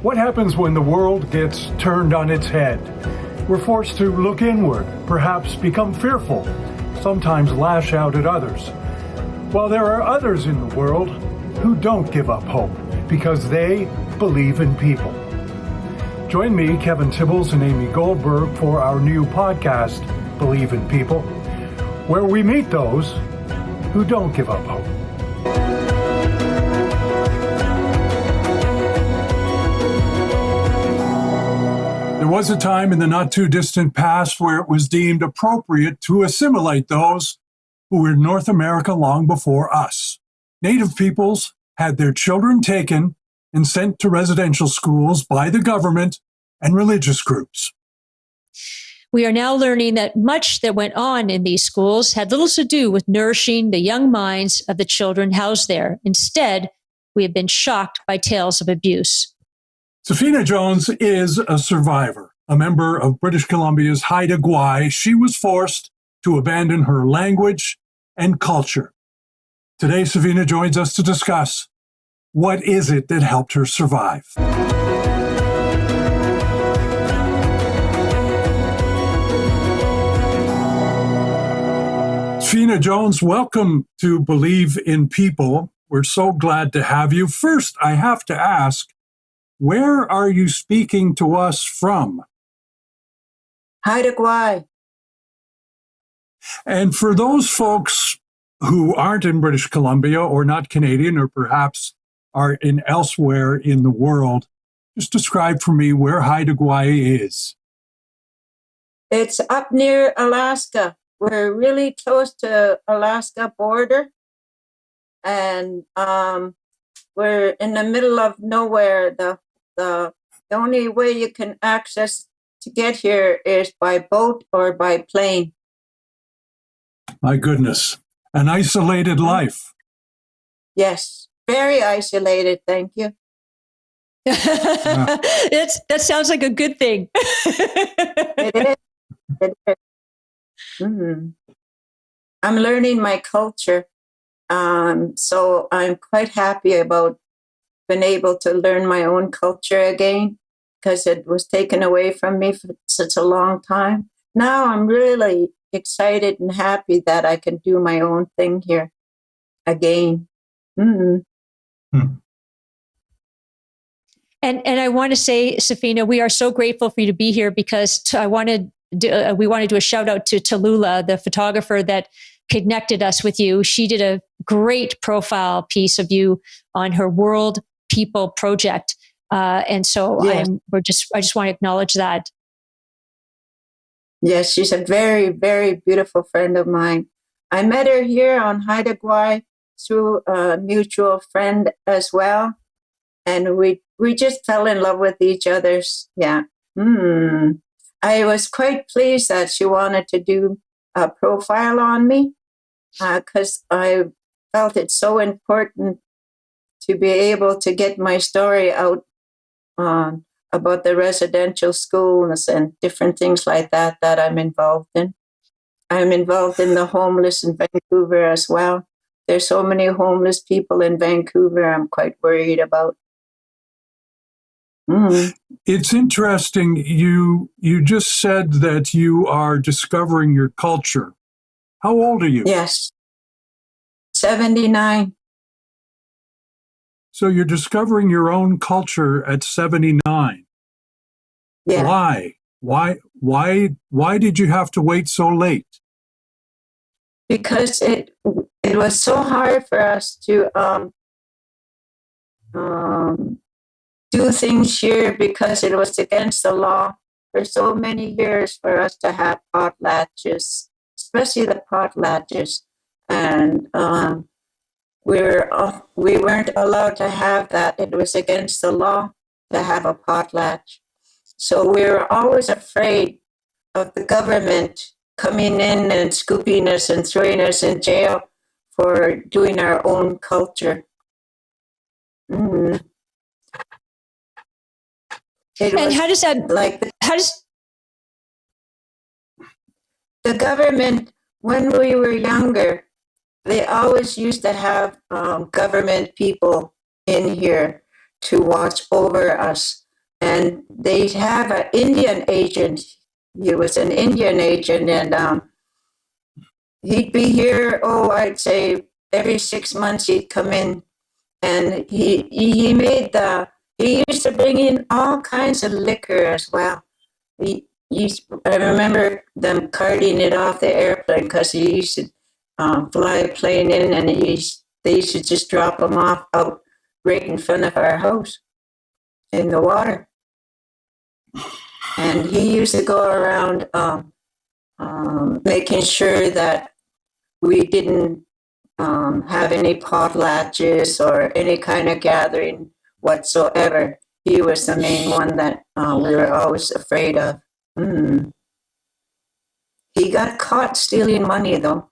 What happens when the world gets turned on its head? We're forced to look inward, perhaps become fearful, sometimes lash out at others. While there are others in the world who don't give up hope because they believe in people. Join me, Kevin Tibbles, and Amy Goldberg for our new podcast, Believe in People, where we meet those who don't give up hope. There was a time in the not-too-distant past where it was deemed appropriate to assimilate those who were in North America long before us. Native peoples had their children taken and sent to residential schools by the government and religious groups. We are now learning that much that went on in these schools had little to do with nourishing the young minds of the children housed there. Instead, we have been shocked by tales of abuse. Sphenia Jones is a survivor, a member of British Columbia's Haida Gwaii. She was forced to abandon her language and culture. Today, Sphenia joins us to discuss what is it that helped her survive. Sphenia Jones, welcome to Believe in People. We're so glad to have you. First, I have to ask, where are you speaking to us from? Haida Gwaii. And for those folks who aren't in British Columbia or not Canadian or perhaps are in elsewhere in the world, just describe for me where Haida Gwaii is. It's up near Alaska. We're really close to Alaska border. And we're in the middle of nowhere. The only way you can access to get here is by boat or by plane. My goodness. An isolated life. Yes, very isolated, thank you. That sounds like a good thing. It is. It is. Mm-hmm. I'm learning my culture. So I'm quite happy about being able to learn my own culture again, because it was taken away from me for such a long time. Now I'm really excited and happy that I can do my own thing here again. Mm-hmm. Hmm. And I want to say, Sphenia, we are so grateful for you to be here because we want to do a shout out to Tallulah, the photographer that connected us with you. She did a great profile piece of you on her World People project. And so yes. I just want to acknowledge that. Yes, she's a very, very beautiful friend of mine. I met her here on Haida Gwaii through a mutual friend as well. And we just fell in love with each other. Yeah. I was quite pleased that she wanted to do a profile on me because I felt it's so important to be able to get my story out about the residential schools and different things like that I'm involved in. I'm involved in the homeless in Vancouver as well. There's so many homeless people in Vancouver I'm quite worried about. It's interesting. You just said that you are discovering your culture. How old are you? Yes. 79. So you're discovering your own culture at 79. Yeah. Why did you have to wait so late? Because it was so hard for us to do things here because it was against the law for so many years for us to have potlatches, especially the potlatches. And we weren't allowed to have that. It was against the law to have a potlatch. So we were always afraid of the government coming in and scooping us and throwing us in jail for doing our own culture. Mm. And how does that, the government, when we were younger, they always used to have government people in here to watch over us. and they have an Indian agent. He was an Indian agent, and he'd be here. Oh, I'd say every 6 months he'd come in, and he used to bring in all kinds of liquor as well. I remember them carting it off the airplane because he used to fly a plane in, and they used to just drop them off out right in front of our house in the water. And he used to go around making sure that we didn't have any potlatches or any kind of gathering whatsoever. He was the main one that we were always afraid of. Mm. He got caught stealing money, though.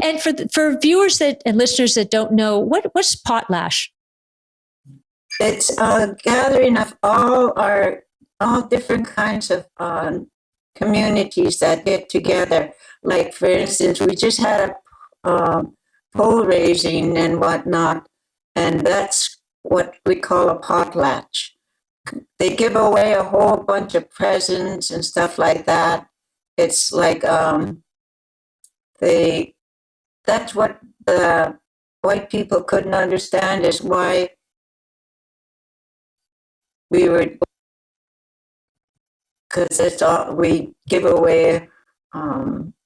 And for viewers and listeners that don't know, what's potlatch? It's a gathering of all different kinds of communities that get together. Like, for instance, we just had a pole raising and whatnot, and that's what we call a potlatch. They give away a whole bunch of presents and stuff like that. It's like that's what the white people couldn't understand, is why we would, because it's all we give away.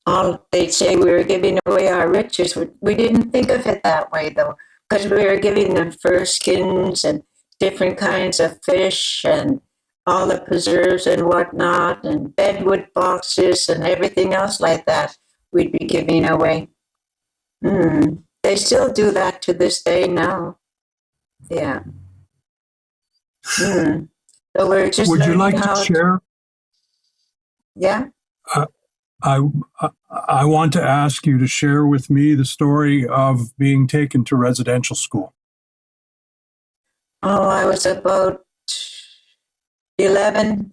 All they'd say we were giving away our riches. We didn't think of it that way, though, because we were giving them fur skins and different kinds of fish and all the preserves and whatnot, and bedwood boxes and everything else like that we'd be giving away. They still do that to this day now. Yeah. So we're just. Would you like to share? Yeah. I want to ask you to share with me the story of being taken to residential school. Oh, I was about 11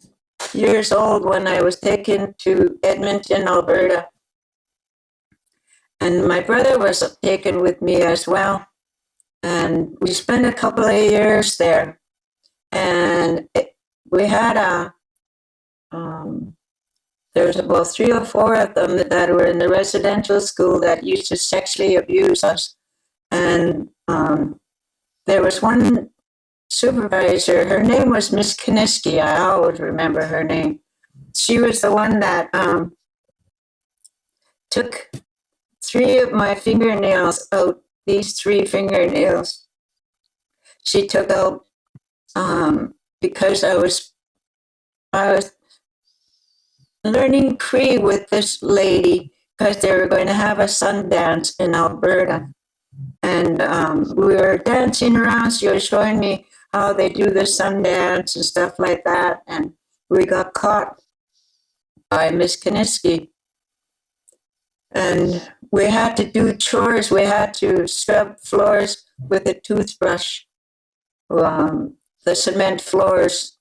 years old when I was taken to Edmonton, Alberta. And my brother was taken with me as well. And we spent a couple of years there. And we had there was about 3 or 4 of them that were in the residential school that used to sexually abuse us. And there was one supervisor, her name was Miss Kiniski. I always remember her name. She was the one that took 3 of my fingernails out, these 3 fingernails. She took out because I was learning Cree with this lady because they were going to have a Sundance in Alberta. And we were dancing around. She was showing me how they do the Sundance and stuff like that. And we got caught by Miss Kiniski. And we had to do chores. We had to scrub floors with a toothbrush, the cement floors,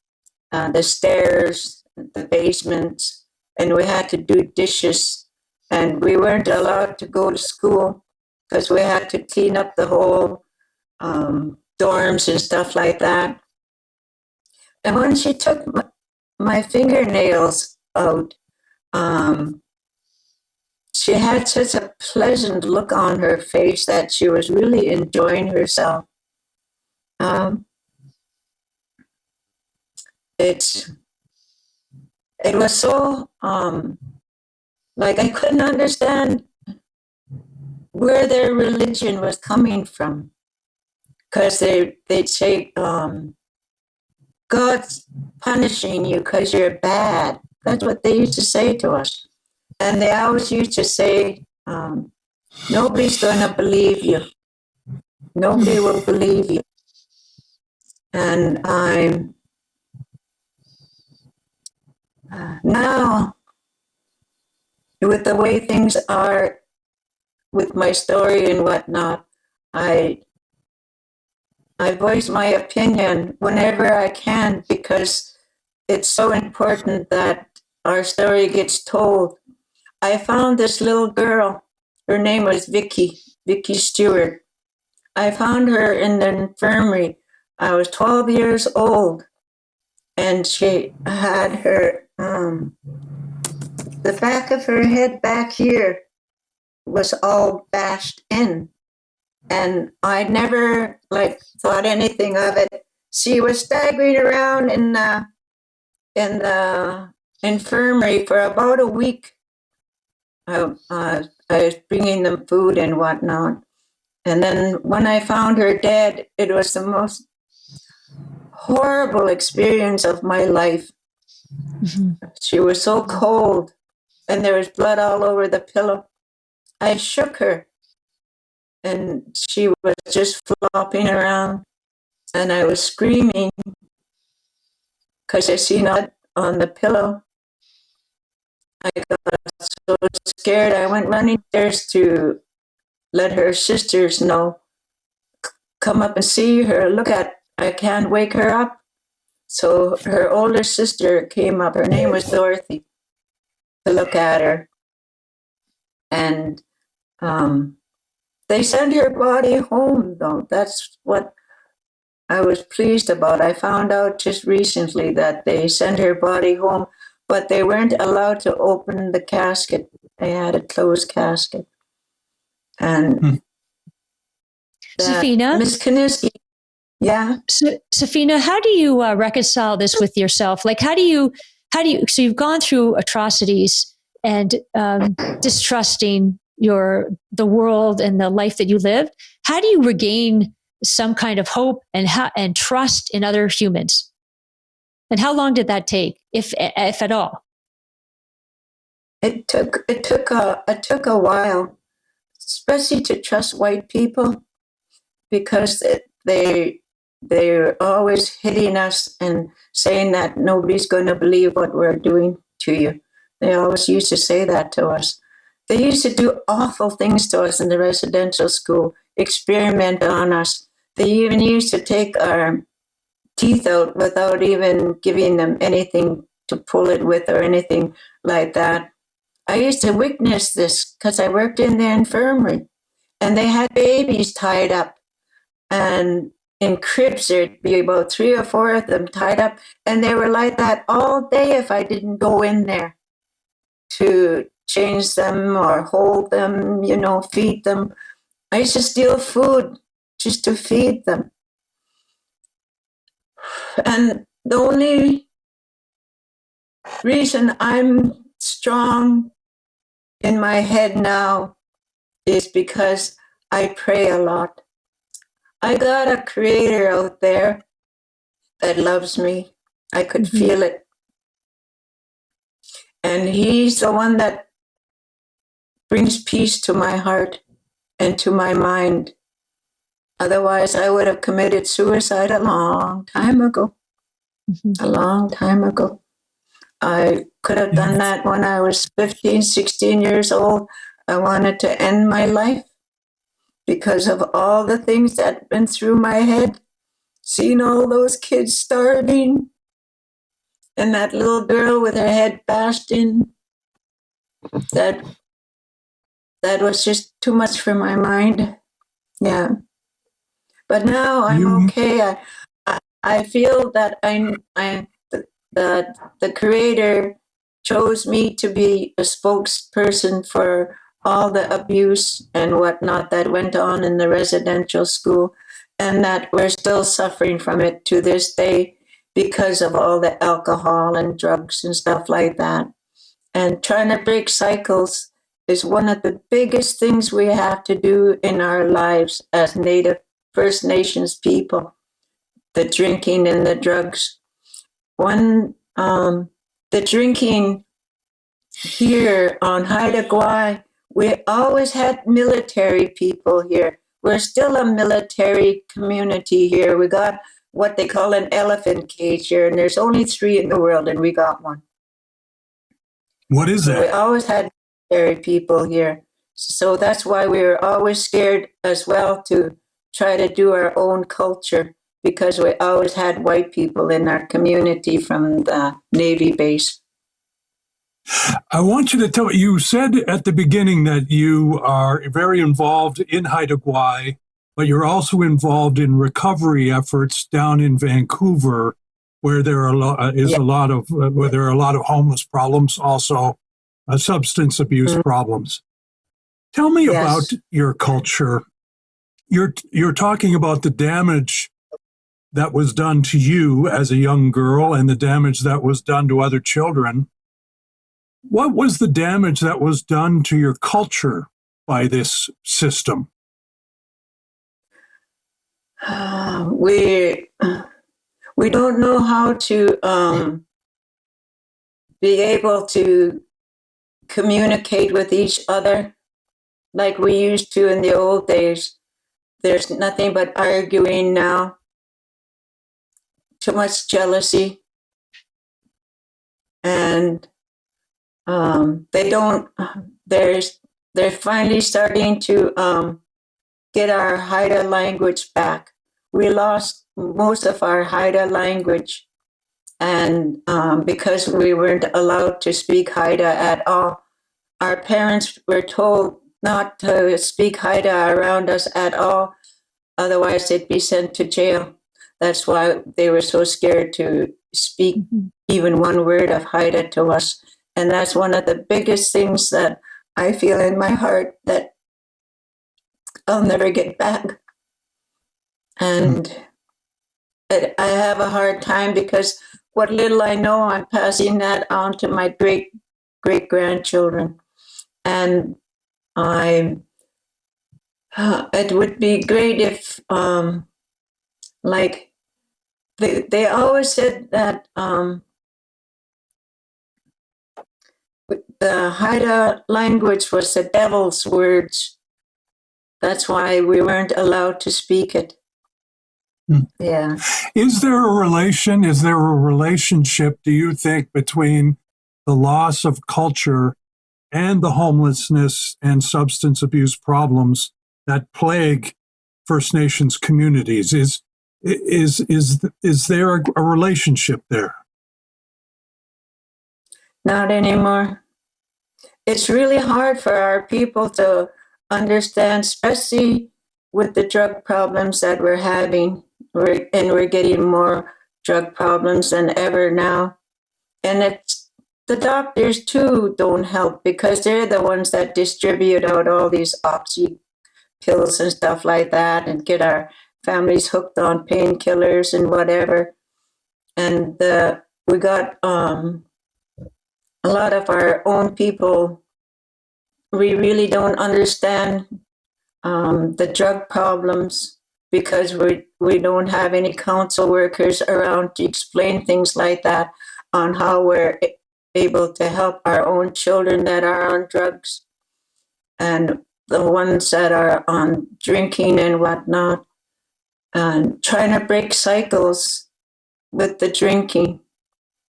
the stairs, the basements. And we had to do dishes, and we weren't allowed to go to school because we had to clean up the whole dorms and stuff like that. And when she took my fingernails out, she had such a pleasant look on her face that she was really enjoying herself. It was so, like, I couldn't understand where their religion was coming from. Because they'd say, God's punishing you because you're bad. That's what they used to say to us. And they always used to say, nobody's going to believe you. Nobody will believe you. And now, with the way things are with my story and whatnot, I voice my opinion whenever I can because it's so important that our story gets told. I found this little girl. Her name was Vicky Stewart. I found her in the infirmary. I was 12 years old, and she had her, the back of her head back here was all bashed in. And I never thought anything of it. She was staggering around in the infirmary for about a week. I was bringing them food and whatnot. And then when I found her dead, it was the most horrible experience of my life. Mm-hmm. She was so cold, and there was blood all over the pillow. I shook her, and she was just flopping around, and I was screaming because I seen blood on the pillow. I got so scared, I went running upstairs to let her sisters know, come up and see her, I can't wake her up. So her older sister came up, her name was Dorothy, to look at her. And they sent her body home, though. That's what I was pleased about. I found out just recently that they sent her body home, but they weren't allowed to open the casket. They had a closed casket. And Sphenia? Miss Kaniski, yeah. Sphenia, how do you reconcile this with yourself? Like, how do you, so you've gone through atrocities and distrusting the world and the life that you lived. How do you regain some kind of hope and trust in other humans? And how long did that take, if at all? It took a while, especially to trust white people, because they're always hitting us and saying that nobody's going to believe what we're doing to you. They always used to say that to us. They used to do awful things to us in the residential school, experiment on us. They even used to take our teeth out without even giving them anything to pull it with or anything like that. I used to witness this because I worked in the infirmary, and they had babies tied up. And in cribs, there'd be about 3 or 4 of them tied up, and they were like that all day if I didn't go in there to change them or hold them, feed them. I used to steal food just to feed them. And the only reason I'm strong in my head now is because I pray a lot. I got a creator out there that loves me. I could feel it. And he's the one that brings peace to my heart and to my mind. Otherwise, I would have committed suicide a long time ago. A long time ago. I could have done that when I was 15, 16 years old. I wanted to end my life because of all the things that went through my head. Seeing all those kids starving, and that little girl with her head bashed in, that was just too much for my mind. Yeah. But now I'm okay. I feel that the creator chose me to be a spokesperson for all the abuse and whatnot that went on in the residential school, and that we're still suffering from it to this day because of all the alcohol and drugs and stuff like that. And trying to break cycles is one of the biggest things we have to do in our lives as Native First Nations people, the drinking and the drugs. The drinking here on Haida Gwaii, we always had military people here. We're still a military community here. We got what they call an elephant cage here, and there's only 3 in the world, and we got one. What is that? We always had military people here. So that's why we were always scared as well to try to do our own culture, because we always had white people in our community from the Navy base. I want you to tell, you said at the beginning that you are very involved in Haida Gwaii. but you're also involved in recovery efforts down in Vancouver, where there are a lot of where there are a lot of homeless problems, also substance abuse problems. Tell me about your culture. You're talking about the damage that was done to you as a young girl and the damage that was done to other children. What was the damage that was done to your culture by this system? We don't know how to be able to communicate with each other like we used to in the old days. There's nothing but arguing now. Too much jealousy. And they're finally starting to get our Haida language back. We lost most of our Haida language, and because we weren't allowed to speak Haida at all, our parents were told not to speak Haida around us at all, otherwise they'd be sent to jail. That's why they were so scared to speak even one word of Haida to us. And that's one of the biggest things that I feel in my heart that I'll never get back. And I have a hard time because what little I know, I'm passing that on to my great-grandchildren. And it would be great if, like, they always said that the Haida language was the devil's words. That's why we weren't allowed to speak it. Yeah. Is there a relationship, do you think, between the loss of culture and the homelessness and substance abuse problems that plague First Nations communities? Is there a relationship there? Not anymore. It's really hard for our people to understand, especially with the drug problems that we're having. We're getting more drug problems than ever now. And it's the doctors too don't help because they're the ones that distribute out all these oxy pills and stuff like that and get our families hooked on painkillers and whatever. And we got a lot of our own people. We really don't understand the drug problems because we don't have any council workers around to explain things like that on how we're able to help our own children that are on drugs and the ones that are on drinking and whatnot, and trying to break cycles with the drinking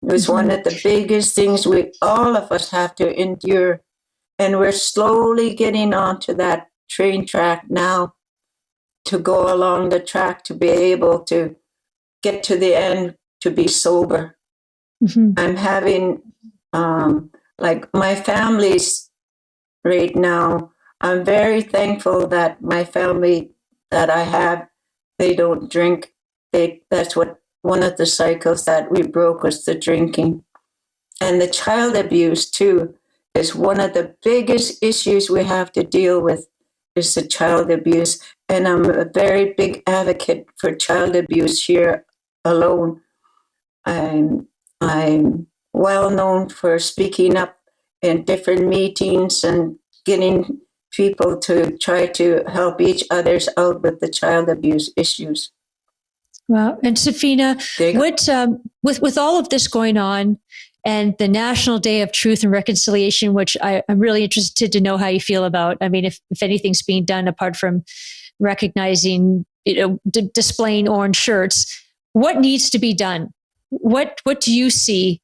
was one of the biggest things all of us have to endure. And we're slowly getting onto that train track now to go along the track to be able to get to the end to be sober. I'm having, like my family's right now, I'm very thankful that my family that I have, they don't drink. That's what one of the cycles that we broke was the drinking. And the child abuse too is one of the biggest issues we have to deal with is the child abuse. And I'm a very big advocate for child abuse here alone. I'm well known for speaking up in different meetings and getting people to try to help each others out with the child abuse issues. Wow. And Sphenia, with all of this going on and the National Day of Truth and Reconciliation, which I'm really interested to know how you feel about. I mean, if anything's being done apart from recognizing, displaying orange shirts, what needs to be done? What do you see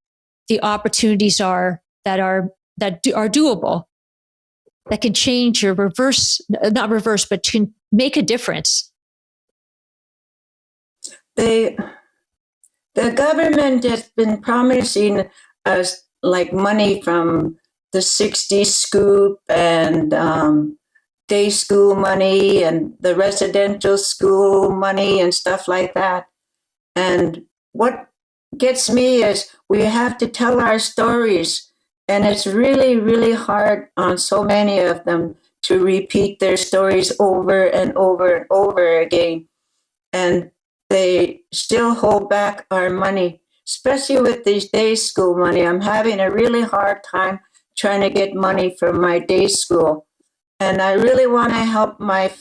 the opportunities are that are doable, that can change or not reverse, but can make a difference? The government has been promising us like money from the 60s scoop and day school money and the residential school money and stuff like that. And what gets me is we have to tell our stories. And it's really, really hard on so many of them to repeat their stories over and over and over again. And they still hold back our money, especially with these day school money. I'm having a really hard time trying to get money for my day school. And I really want to help my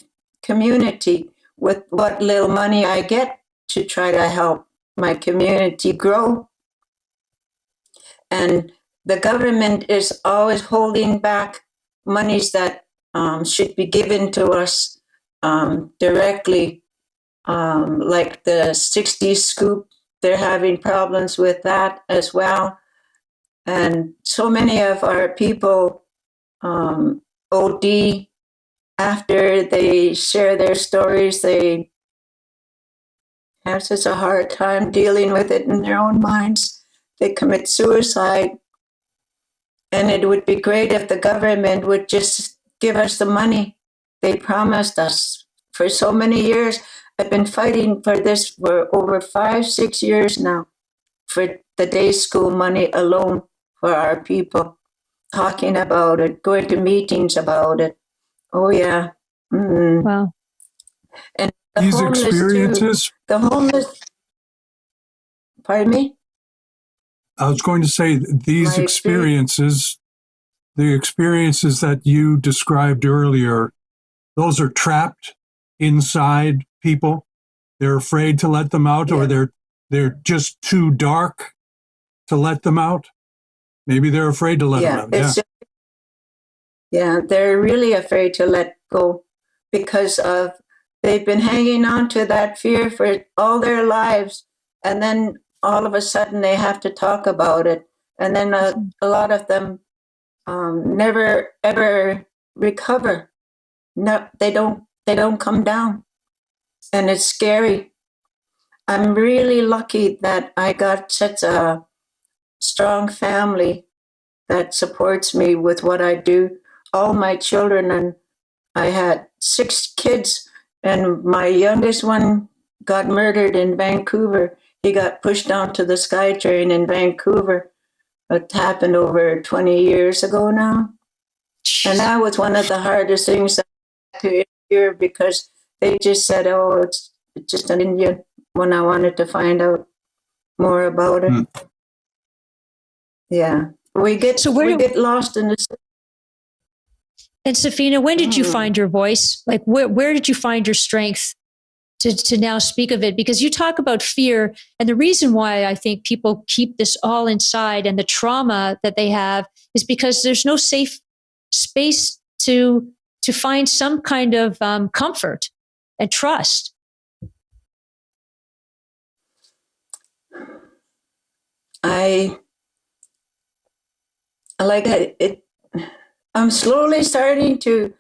community with what little money I get to try to help my community grow. And the government is always holding back monies that should be given to us directly, like the 60 scoop. They're having problems with that as well. And so many of our people OD after they share their stories. They have such a hard time dealing with it in their own minds. They commit suicide. And it would be great if the government would just give us the money they promised us. For so many years, I've been fighting for this for over 5-6 years now, for the day school money alone for our people, talking about it, going to meetings about it. Oh, yeah. Mm-hmm. Wow. And These experiences, too. The homeless, pardon me? I was going to say, these experiences, the experiences that you described earlier, those are trapped inside people. They're afraid to let them out, or they're just too dark to let them out. Maybe they're afraid to let them out. Yeah, they're really afraid to let go because of they've been hanging on to that fear for all their lives, and then all of a sudden they have to talk about it, and then a lot of them never ever recover. No, they don't come down, and it's scary. I'm really lucky that I got such a strong family that supports me with what I do. All my children, and I had 6 kids, and my youngest one got murdered in Vancouver. He got pushed onto the SkyTrain in Vancouver. It happened over 20 years ago now. And that was one of the hardest things to hear, because they just said, oh, it's just an Indian, when I wanted to find out more about it. Yeah. We get lost in the... And Sphenia, when did you find your voice? Like, where did you find your strength to now speak of it? Because you talk about fear, and the reason why I think people keep this all inside and the trauma that they have is because there's no safe space to find some kind of comfort and trust. I like it. I'm slowly starting to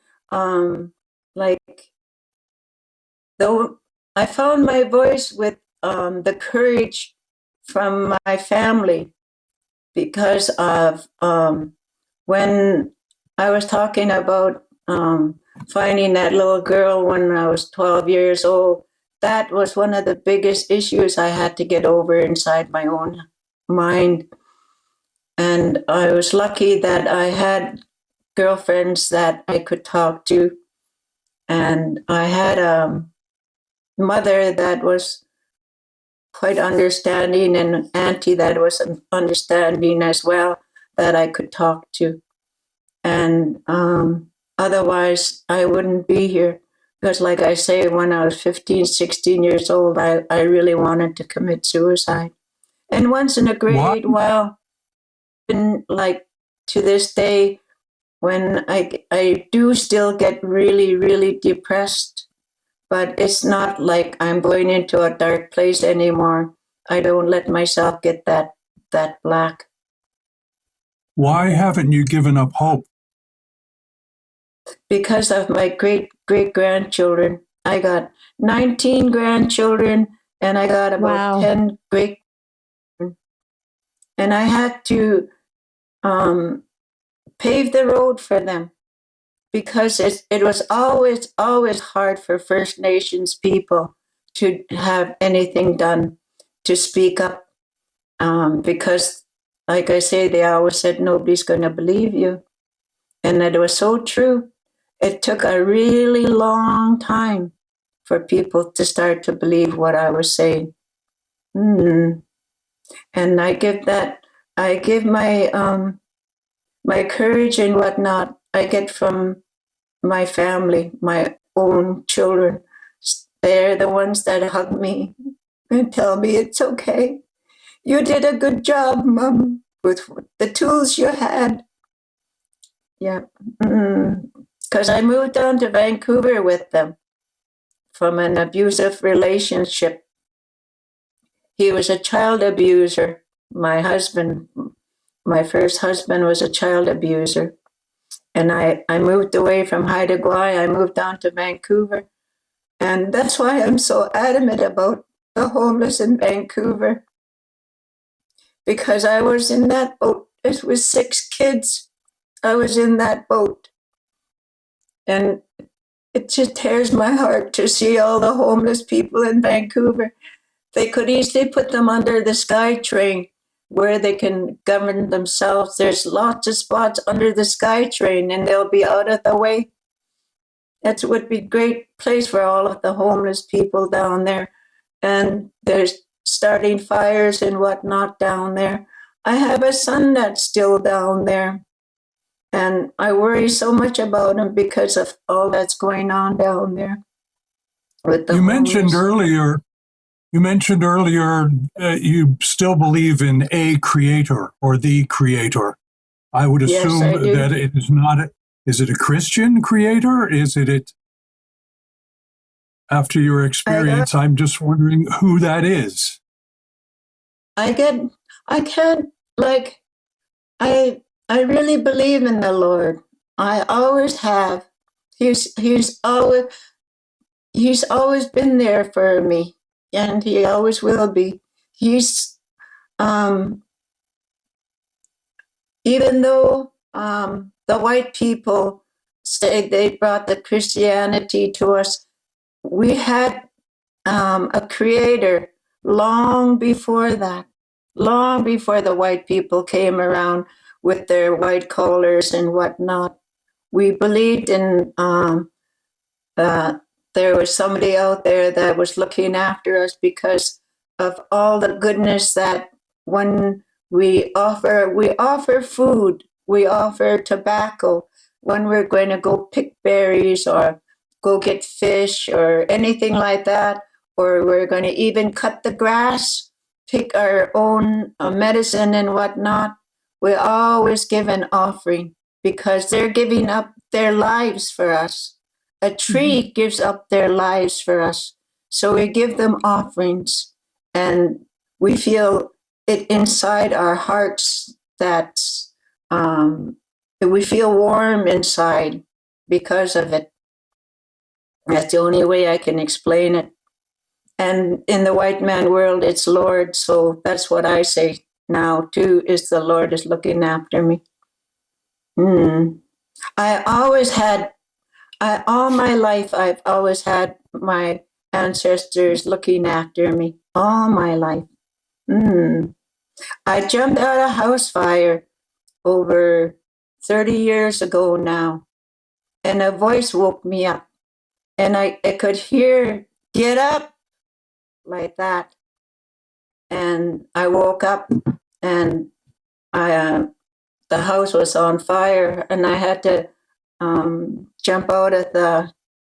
though I found my voice with the courage from my family, because of when I was talking about finding that little girl when I was 12 years old. That was one of the biggest issues I had to get over inside my own mind. And I was lucky that I had girlfriends that I could talk to. And I had a mother that was quite understanding, and an auntie that was understanding as well, that I could talk to. And otherwise, I wouldn't be here. Because like I say, when I was 15, 16 years old, I really wanted to commit suicide. And once in a great while, been like to this day, when I do still get really, really depressed, but it's not like I'm going into a dark place anymore. I don't let myself get that black. Why haven't you given up hope? Because of my great-grandchildren. I got 19 grandchildren, and I got about 10 great. And I had to pave the road for them. because it was always hard for First Nations people to have anything done, to speak up, because, like I say, they always said nobody's going to believe you, and it was so true. It took a really long time for people to start to believe what I was saying. And I give my courage and whatnot, I get from my family, my own children. They're the ones that hug me and tell me it's okay. You did a good job, Mom, with the tools you had. Yeah. Because I moved down to Vancouver with them from an abusive relationship. He was a child abuser. My first husband was a child abuser. And I moved away from Haida Gwaii. I moved down to Vancouver. And that's why I'm so adamant about the homeless in Vancouver. Because I was in that boat. It was 6 kids. I was in that boat. And it just tears my heart to see all the homeless people in Vancouver. They could easily put them under the SkyTrain where they can govern themselves. There's lots of spots under the SkyTrain and they'll be out of the way. That would be a great place for all of the homeless people down there. And there's starting fires and whatnot down there. I have a son that's still down there. And I worry so much about him because of all that's going on down there with the homeless. You mentioned earlier you still believe in a creator or the creator. I would assume Yes, that it is not. Is it a Christian creator? Is it after your experience? I'm just wondering who that is. I can't, like, I really believe in the Lord. I always have. He's always been there for me, and he always will be. He's even though the white people say they brought the Christianity to us, we had a creator long before that, long before the white people came around with their white collars and whatnot. We believed in there was somebody out there that was looking after us because of all the goodness that when we offer food, we offer tobacco when we're going to go pick berries or go get fish or anything like that, or we're going to even cut the grass, pick our own medicine and whatnot. We always give an offering because they're giving up their lives for us. A tree gives up their lives for us. So we give them offerings and we feel it inside our hearts that we feel warm inside because of it. That's the only way I can explain it. And in the white man world, it's Lord. So that's what I say now too, is the Lord is looking after me. I always had all my life, I've always had my ancestors looking after me, all my life. I jumped out of a house fire over 30 years ago now, and a voice woke me up, and I could hear, "Get up," like that. And I woke up, and the house was on fire, and I had to jump out of the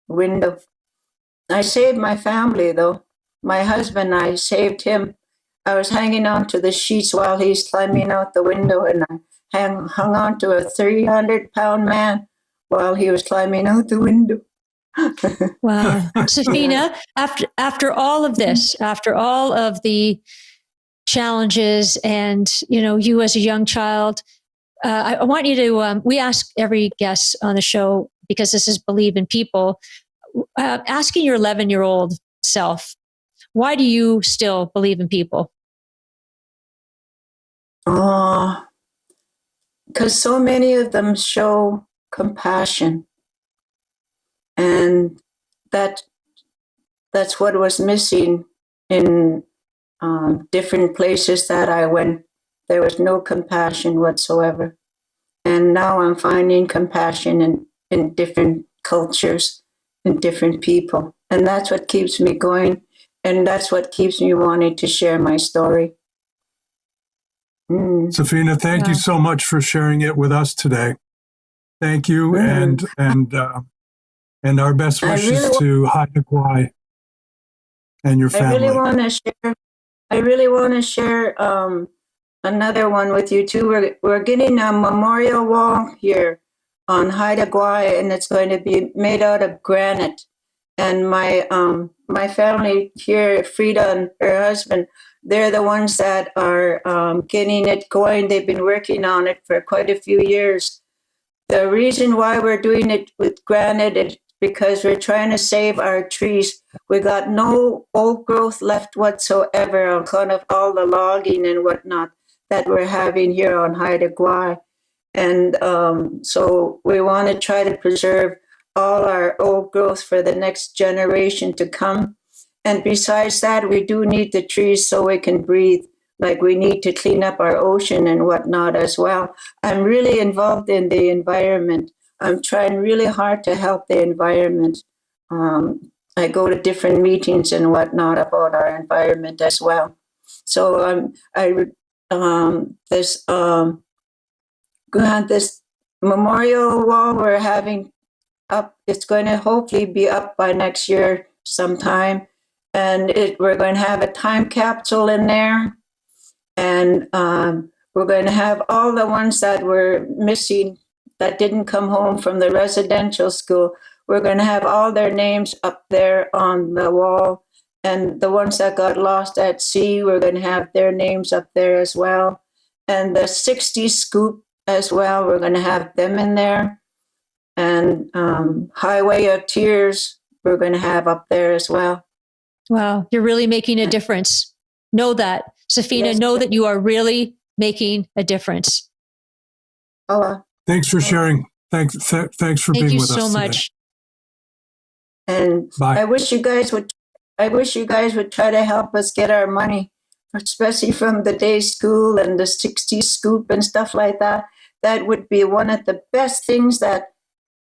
window. I saved my family, though. My husband, I saved him. I was hanging on to the sheets while he's climbing out the window, and I hung on to a 300-pound man while he was climbing out the window. Wow. Sphenia, after all of this, after all of the challenges and, you as a young child, I want you to, we ask every guest on the show, because this is Believe in People, asking your 11-year-old self, why do you still believe in people? Oh, because so many of them show compassion. And that's what was missing in different places that I went. There was no compassion whatsoever. And now I'm finding compassion in different cultures and different people. And that's what keeps me going. And that's what keeps me wanting to share my story. Sphenia, thank you so much for sharing it with us today. Thank you, and our best wishes to Haida Gwaii and your family. I really want to share another one with you too. We're getting a memorial wall here on Haida Gwaii, and it's going to be made out of granite. And my family here, Frida and her husband, they're the ones that are getting it going. They've been working on it for quite a few years. The reason why we're doing it with granite is because we're trying to save our trees. We got no old growth left whatsoever on account of all the logging and whatnot that we're having here on Haida Gwaii. And so we want to try to preserve all our old growth for the next generation to come. And besides that, we do need the trees so we can breathe. Like we need to clean up our ocean and whatnot as well. I'm really involved in the environment. I'm trying really hard to help the environment. I go to different meetings and whatnot about our environment as well. So this memorial wall we're having up, it's going to hopefully be up by next year sometime. And we're going to have a time capsule in there. And we're going to have all the ones that were missing, that didn't come home from the residential school. We're going to have all their names up there on the wall. And the ones that got lost at sea, we're going to have their names up there as well. And the 60 scoop as well, we're going to have them in there. And Highway of Tears, we're going to have up there as well. Wow, you're really making a difference. Know that. Sphenia, yes. Know that you are really making a difference. Thanks for sharing. Thanks for being with us. Thank you so much. And bye. I wish you guys would try to help us get our money, especially from the day school and the 60 scoop and stuff like that. That would be one of the best things that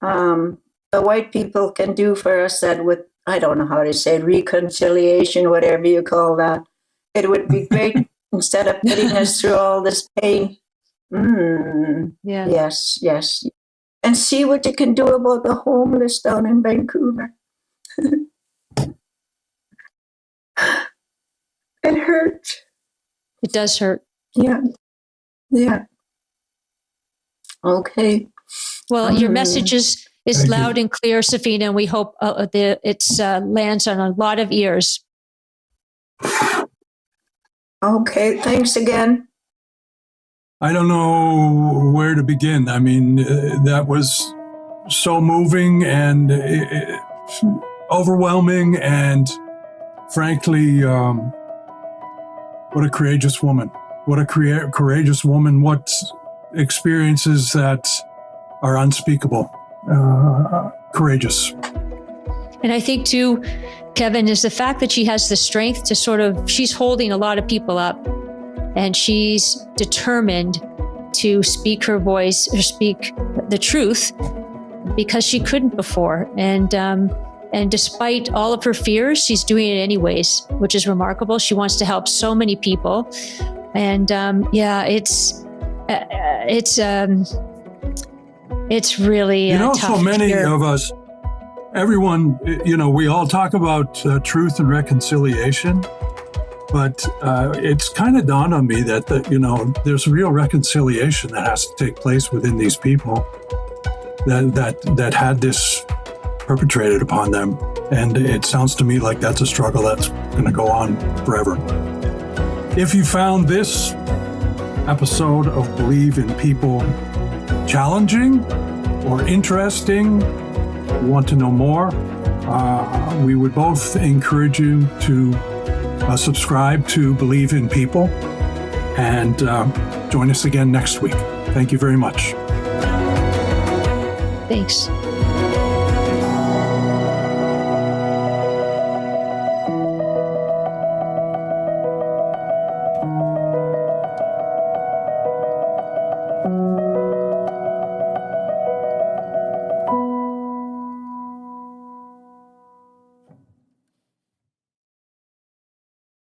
the white people can do for us. That with, I don't know how to say it, reconciliation, whatever you call that. It would be great instead of putting us through all this pain. Yeah. Yes. And see what you can do about the homeless down in Vancouver. It hurts. It does hurt. Yeah. Okay. Well, your message is loud and clear, Sphenia, and we hope it lands on a lot of ears. Okay, thanks again. I don't know where to begin. I mean, that was so moving and overwhelming, and frankly, what a courageous woman. What a courageous woman. What experiences that are unspeakable. Courageous. And I think too, Kevin, is the fact that she has the strength to she's holding a lot of people up, and she's determined to speak her voice or speak the truth because she couldn't before. And despite all of her fears, she's doing it anyways, which is remarkable. She wants to help so many people. And it's really tough. So many of us, everyone, we all talk about truth and reconciliation, but it's kind of dawned on me that there's real reconciliation that has to take place within these people that had this perpetrated upon them. And it sounds to me like that's a struggle that's going to go on forever. If you found this episode of Believe in People challenging or interesting, want to know more, we would both encourage you to subscribe to Believe in People and join us again next week. Thank you very much. Thanks.